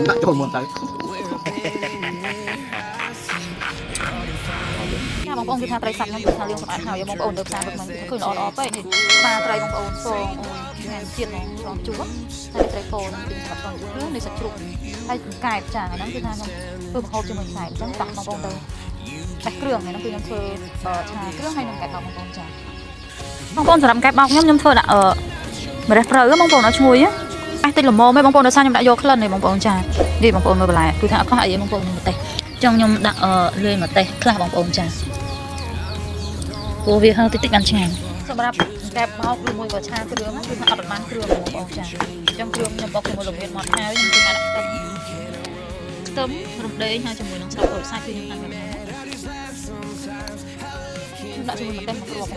ដាក់ចូលមុនទៅចាបងប្អូនគឺថាត្រីសាច់ខ្ញុំគឺថាលាងសម្អាតហើយបងប្អូនទៅផ្សារវិញឃើញល្អពេកនេះស្មាត្រីបងប្អូនសងអូយជាតិហ្មងស្រងជួបហើយត្រីកោនឹងគឺសម្រាប់ស្រងគ្រឿងនេះសាច់ជ្រូកហើយកែបចាហ្នឹងគឺថាខ្ញុំធ្វើម្ហូបជាមួយកែបអញ្ចឹងដាក់បងប្អូនទៅបេះគ្រឿងហ្នឹងគឺខ្ញុំធ្វើឆាគ្រឿងហើយនឹងកែបបោកបងប្អូនចាបងប្អូនសម្រាប់កែបបោកខ្ញុំធ្វើដាក់ម្រះព្រៅបងប្អូនឲ្យឈ្ងុយអេះតិចល្មមឯងបងប្អូនដោយសារខ្ញុំដាក់យកក្លិនឯងបងប្អូនចានេះបងប្អូនមើលបន្លែគឺថាអត់ខ្វះអីបងប្អូនម្ទេសចឹងខ្ញុំដាក់លាយម្ទេសខ្លះបងប្អូនចាព្រោះវាហឹរតិចតិចបានឆ្ងាញ់សម្រាប់កែបបោកជាមួយក៏ឆាគ្រឿងគឺថាអត់បានគ្រឿងបងប្អូនចាចឹងគ្រឿងខ្ញុំបោកជាមួយល្មៀតមកហើយខ្ញុំគឺដាក់ខ្ទឹមរំដេងហើយជាមួយនឹងស្លឹកក្រូចសើចគឺខ្ញុំដាក់មកដាក់ជាមួយម្ទេសមកគ្រាប់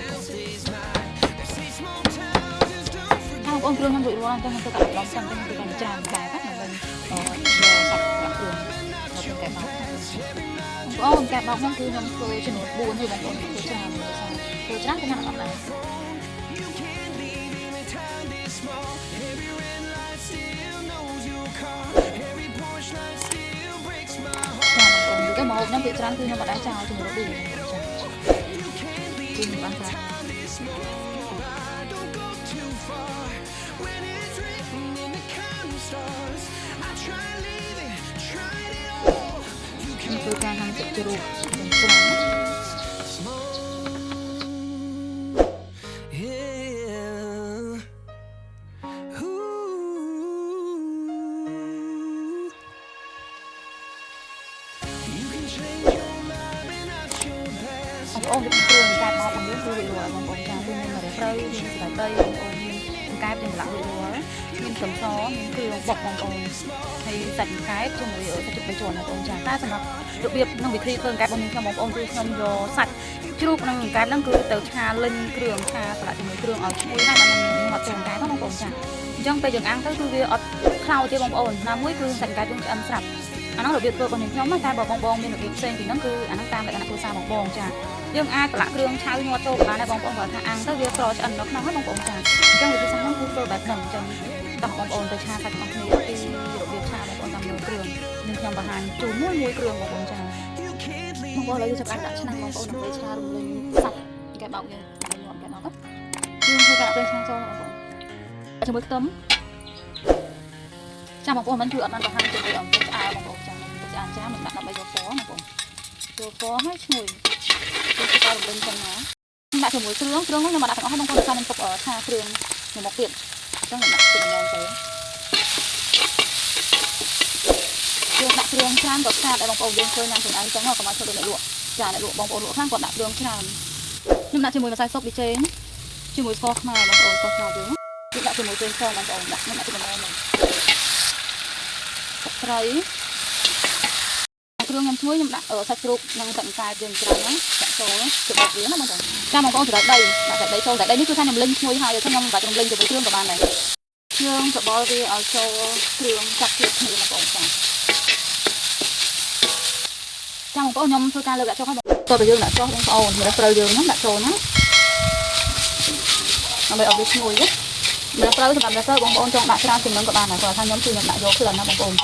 បងប្អូនបងប្អូនគ្រឿងខ្ញុំរួចរាល់តែខ្ញុំទៅកាត់ឡំសិនទៅគឺបានច្រើនដែរហ្នឹងមិនយកសាច់ដាក់គ្រឿងមកកែបបោកបងប្អូនកែបបោកខ្ញុំគឺខ្ញុំធ្វើចំនួន4ហើយបងប្អូនធ្វើច្រើនធ្វើច្រើនគឺថាអត់ដែរចាបងប្អូនគឺមកខ្ញុំភាគច្រើនគឺខ្ញុំអត់ដែរចោលចំនួន4ចាគឺមិនបានថាធ្វើការហាន់សាច់ជ្រូកច្រើនបងប្អូនគ្រឿងកែបមកបងយើងគឺរួចរាល់បងប្អូនចាគឺមានម្រះព្រៅមានស្លឹកដីបងប្អូនមានកែបទាំងឡាក់រួចរាល់មានខ្ទឹមសមានគ្រឿងបុកបងប្អូនហើយសាច់កែបជាមួយសាច់ជ្រូកបីជាន់បងប្អូនចាតែសម្រាប់របៀបនិងវិធីធ្វើកែបរបស់ខ្ញុំបងប្អូនគឺខ្ញុំយកសាច់ជ្រូកនិងកែបហ្នឹងគឺទៅឆាលិញគ្រឿងឆាប្រឡាក់ជាមួយគ្រឿងឲ្យឈ្ងុយហើយដល់ខ្ញុំអត់ចូលកែបបងប្អូនចាអញ្ចឹងពេលយើងអាំងទៅគឺវាអត់ខ្លោចទេបងប្អូនណាមួយគឺសាច់កែបយើងឆ្អិនស្រាប់អានោះរបៀបធ្វើរបស់ខ្ញុំតែបើបងមានរបៀបផ្សេងពីហ្នឹងគឺអាហ្នឹងតាមលក្ខណៈគ្រួសារបងចាយើងអាចប្រឡាក់គ្រឿងឆៅញាត់ចូលបានដែរបងប្អូនគាត់ថាអាំងទៅវាក្រឆ្អិននៅក្នុងហ្នឹងបងប្អូនចាអញ្ចឹងវិធីសាស្ត្រហ្នឹងគឺធ្វើបែបហ្នឹងអញ្ចឹងតោះបងប្អូនទៅឆាសាច់របស់គ្នាពីរបៀបឆាបងប្អូនតាមយកគ្រឿងនឹងខ្ញុំបង្ហាញជូនមួយគ្រឿងបងប្អូនចាបងប្អូនឥឡូវយើងចាប់ដាក់ឆ្នាំងបងប្អូនដើម្បីឆារំលឹងសាច់កែបបោកយើងញាត់កែបបោកយើងធ្វើការដាក់ប្រេងឆាចូលបងប្អូនជាមួយខ្ទឹមចាបងប្អូនមិនគឺអត់បានបង្ហាញទៅឲ្យឆ្អើបងប្អូនចាឆ្អើចាមិនដាក់ដើម្បីយកពណ៌បងប្អូនយកពណ៌ហើយឈ្ងុយគឺការរំលឹងចឹងណាដាក់ជាមួយគ្រឿងហ្នឹងខ្ញុំមកដាក់ទាំងអស់បងប្អូនខ្ញុំទុកឆាគ្រឿងមួយមុខទៀតអញ្ចឹងខ្ញុំដាក់ទឹកល្មមទៅយើងដាក់គ្រឿងច្រើនក៏ស្អាតដែរបងប្អូនយើងឃើញញ៉ាំខ្លួនឯងចឹងកុំឲ្យធ្វើដូចអ្នកលក់ចាអ្នកលក់បងប្អូនលក់ខ្លាំងគាត់ដាក់គ្រឿងច្រើនខ្ញុំដាក់ជាមួយម្សៅស៊ុបប៊ីចេងជាមួយស្ករខ្មែរបងប្អូនស្ករខ្មែរយើងដាក់ជាមួយប្រេងខ្យងបងប្អូនដាក់ទឹកល្មមហ្នឹងត្រីគ្រឿងខ្ញុំឈ្ងុយខ្ញុំដាក់សាច់ជ្រូកនិងសាច់កែបយើងច្រើនហ្នឹងដាក់ចូលទៅបត់វាណាបងប្អូនចាបងប្អូនសម្រាប់ដីដាក់តែដីចូលតែដីនេះគឺថាខ្ញុំលិញឈ្ងុយហើយខ្ញុំមិនបាច់រំលឹងជាមួយគ្រឿងក៏បានដែរយើងច្បល់វាឲ្យចូលគ្រឿងចាប់ជាតិគ្នាបងប្អូនចាបងប្អូនខ្ញុំធ្វើការលើកដាក់ចុះហើយតើបើយើងដាក់ចុះបងប្អូនមើលត្រូវយើងហ្នឹងដាក់ចូលណាដើម្បីឲ្យវាឈ្ងុយមើលត្រូវសម្រាប់ដល់បងប្អូនចង់ដាក់ច្រើនជាងនឹងក៏បានដែរគាត់ថាខ្ញុំគឺខ្ញុំដាក់យកក្លិនណាបងប្អូន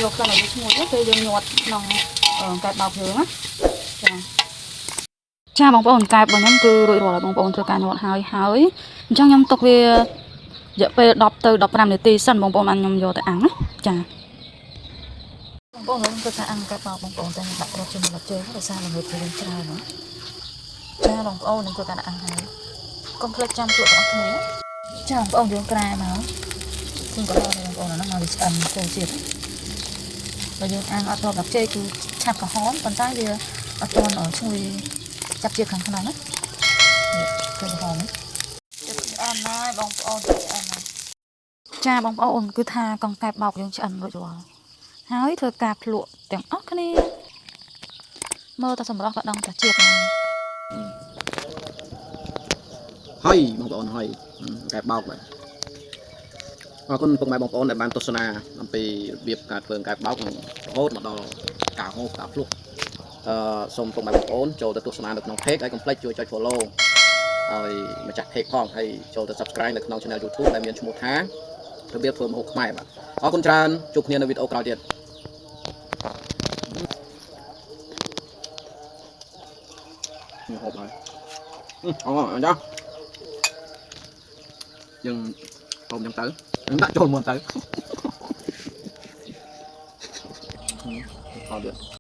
យកក្លិនឲ្យវាឈ្ងុយពេលយើងញាត់ក្នុងកែបបោកយើងណាចាបងប្អូនកែបរបស់ខ្ញុំគឺរួចរាល់ហើយបងប្អូនធ្វើការញាត់ហើយអញ្ចឹងខ្ញុំទុកវារយៈពេល10ទៅ15នាទីសិនបងប្អូនបានខ្ញុំយកទៅអាំងណាចាបងប្អូនខ្ញុំធ្វើការអាំងកែបបោកបងប្អូនតែដាក់គ្រាប់ជាមួយម្ជើងដោយសារល្ងើពេលច្រើនណាចាបងប្អូនខ្ញុំធ្វើការដាក់អាំងហើយកុំភ្លេចចាំជួយបងប្អូនចាបងប្អូនយើងក្រែមកគឺក៏ដល់បងប្អូនហ្នឹងមកវាឆ្អិនចូលជាតិបើយើងអាំងអត់ដល់ជ័យគឺឆាប់ក្រហមប៉ុន្តែវាអត់ទាន់ឈ្ងុយចាប់ជាតិខាងក្នុងណានេះគឺក្រហមឆ្អិនហើយបងប្អូនឆ្អិនហើយចាបងប្អូនគឺថាកង្កែបបោកយើងឆ្អិនរួចរាល់ហើយធ្វើការភ្លក់ទាំងអស់គ្នាមើលតែសម្រស់ក៏ដឹងតែជាតិហើយបងប្អូនហើយកែបបោកបាទអរគុណពុកម៉ែបងប្អូនដែលបានទស្សនាអំពីរបៀបការធ្វើកែបបោករហូតមកដល់ការហូបការភ្លក់សូមពុកម៉ែបងប្អូនចូលទៅទស្សនានៅក្នុង page ហើយកុំភ្លេចជួយចុច follow ឲ្យម្ចាស់ page ផងហើយចូលទៅ subscribe នៅក្នុង channel YouTube ដែលមានឈ្មោះថារបៀបធ្វើម្ហូបខ្មែរបាទអរគុណច្រើនជួបគ្នានៅវីដេអូក្រោយទៀត nhiều hộp rồi ăn cho dừng tôm nhân tử đã trôn một tử. Thôi được.